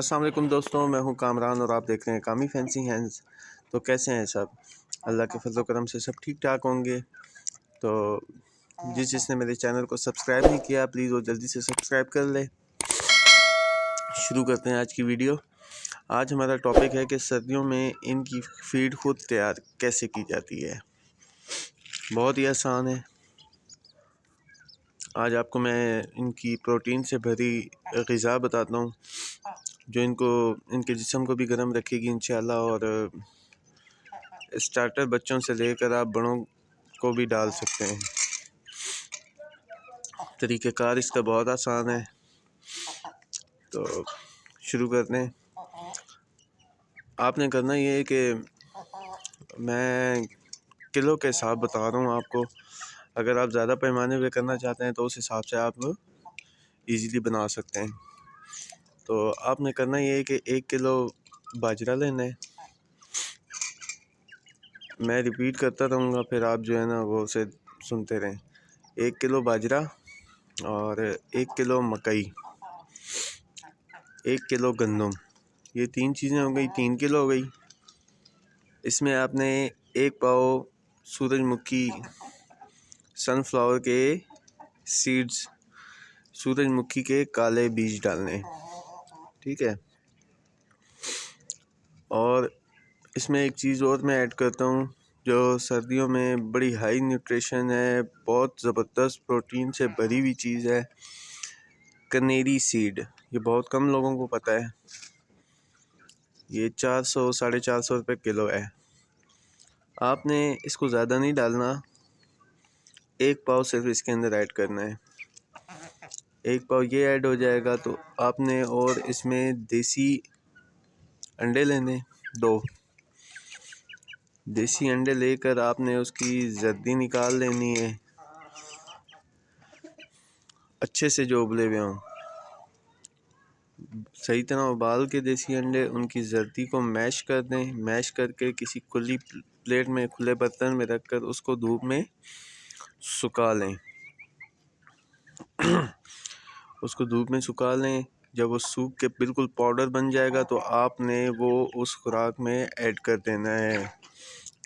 अस्सलाम वालेकुम दोस्तों, मैं हूं कामरान और आप देख रहे हैं कामी फैंसी हैंड्स। तो कैसे हैं सब? अल्लाह के फजल करम से सब ठीक ठाक होंगे। तो जिसने मेरे चैनल को सब्सक्राइब नहीं किया प्लीज़ वो जल्दी से सब्सक्राइब कर ले। शुरू करते हैं आज की वीडियो। आज हमारा टॉपिक है कि सर्दियों में इनकी फीड खुद तैयार कैसे की जाती है। बहुत ही आसान है। आज आपको मैं इनकी प्रोटीन से भरी ग़िज़ा बताता हूँ जो इनके जिस्म को भी गर्म रखेगी इंशाल्लाह, और स्टार्टर बच्चों से लेकर आप बड़ों को भी डाल सकते हैं। तरीक़ेकार इसका बहुत आसान है। तो शुरू करते हैं। आपने करना ये है कि मैं किलो के हिसाब बता रहा हूँ आपको। अगर आप ज़्यादा पैमाने पे करना चाहते हैं तो उस हिसाब से आप इजीली बना सकते हैं। तो आपने करना ये है कि 1 किलो बाजरा लेना है। मैं रिपीट करता रहूँगा, फिर आप जो है ना वो उसे सुनते रहें। 1 किलो बाजरा और 1 किलो मकई, 1 किलो गंदम, ये 3 चीज़ें हो गई, 3 किलो हो गई। इसमें आपने 1 पाव सूरजमुखी सनफ्लावर के सीड्स, सूरजमुखी के काले बीज डालने, ठीक है। और इसमें एक चीज़ और मैं ऐड करता हूँ जो सर्दियों में बड़ी हाई न्यूट्रिशन है, बहुत ज़बरदस्त प्रोटीन से भरी हुई चीज़ है, कनेरी सीड। ये बहुत कम लोगों को पता है। ये 400 साढ़े 400 रुपये किलो है। आपने इसको ज़्यादा नहीं डालना, 1 पाव सिर्फ इसके अंदर ऐड करना है। 1 पाव ये ऐड हो जाएगा तो आपने और इसमें देसी अंडे लेने 2 देसी अंडे लेकर आपने उसकी जर्दी निकाल लेनी है, अच्छे से जो उबले हुए हों। सही तरह उबाल के देसी अंडे, उनकी जर्दी को मैश कर दें। मैश करके किसी खुली प्लेट में, खुले बर्तन में रखकर उसको धूप में सुखा लें। उसको धूप में सुखा लें। जब वो सूख के बिल्कुल पाउडर बन जाएगा तो आपने वो उस खुराक में ऐड कर देना है।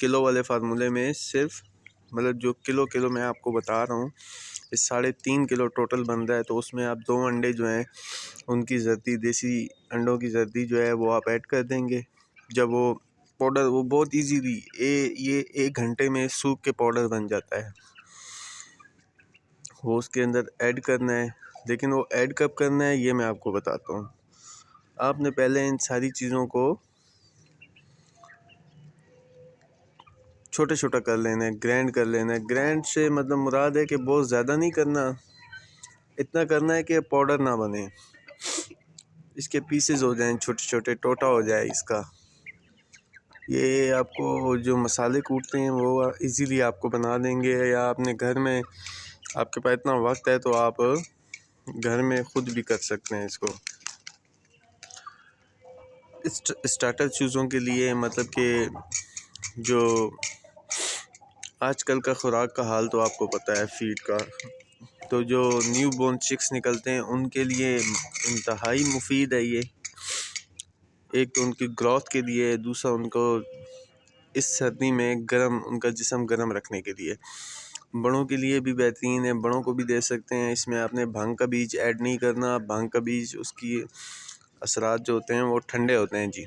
किलो वाले फार्मूले में सिर्फ, मतलब जो किलो मैं आपको बता रहा हूँ, इस 3.5 किलो टोटल बन रहा है। तो उसमें आप 2 अंडे जो हैं उनकी जर्दी, देसी अंडों की जर्दी जो है वो आप ऐड कर देंगे। जब वो पाउडर, वो बहुत इजीली ये 1 घंटे में सूख के पाउडर बन जाता है, वो उसके अंदर ऐड करना है। लेकिन वो ऐड कब करना है ये मैं आपको बताता हूँ। आपने पहले इन सारी चीज़ों को छोटा छोटा कर लेना है, ग्राइंड कर लेना है। ग्राइंड से मतलब मुराद है कि बहुत ज़्यादा नहीं करना, इतना करना है कि पाउडर ना बने, इसके पीसेस हो जाएं, छोटे छोटे टोटा हो जाए इसका। ये आपको जो मसाले कूटते हैं वो इजीली आपको बना देंगे, या अपने घर में आपके पास इतना वक्त है तो आप घर में ख़ुद भी कर सकते हैं इसको। स्टार्टर चीज़ों के लिए, मतलब कि जो आजकल का खुराक का हाल तो आपको पता है, फीड का, तो जो न्यू बोर्न चिक्स निकलते हैं उनके लिए इंतहाई मुफीद है ये। एक तो उनकी ग्रोथ के लिए, दूसरा उनको इस सर्दी में उनका जिस्म गर्म रखने के लिए। बड़ों के लिए भी बेहतरीन है, बड़ों को भी दे सकते हैं। इसमें आपने भांग का बीज ऐड नहीं करना। भांग का बीज, उसकी असरात जो होते हैं वो ठंडे होते हैं जी।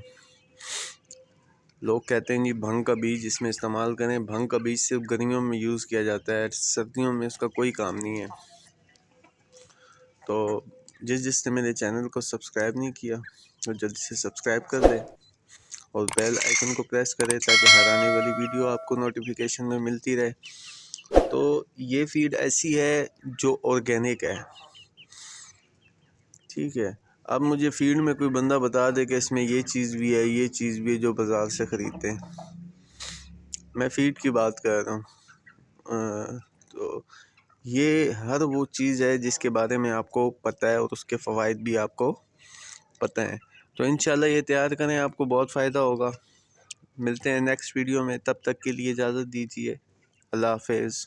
लोग कहते हैं जी भांग का बीज इसमें इस्तेमाल करें। भांग का बीज सिर्फ गर्मियों में यूज़ किया जाता है, सर्दियों में उसका कोई काम नहीं है। तो जिसने मेरे चैनल को सब्सक्राइब नहीं किया तो जल्दी से सब्सक्राइब कर दे और बेल आइकन को प्रेस करें ताकि हर आने वाली वीडियो आपको नोटिफिकेशन में मिलती रहे। तो ये फीड ऐसी है जो ऑर्गेनिक है, ठीक है। अब मुझे फीड में कोई बंदा बता दे कि इसमें ये चीज़ भी है, ये चीज़ भी है, जो बाज़ार से ख़रीदते हैं। मैं फीड की बात कर रहा हूँ। तो ये हर वो चीज़ है जिसके बारे में आपको पता है और उसके फ़वाइद भी आपको पता है। तो इंशाल्लाह ये तैयार करें, आपको बहुत फ़ायदा होगा। मिलते हैं नेक्स्ट वीडियो में, तब तक के लिए इजाज़त दीजिए। अल्लाह हाफ़िज़।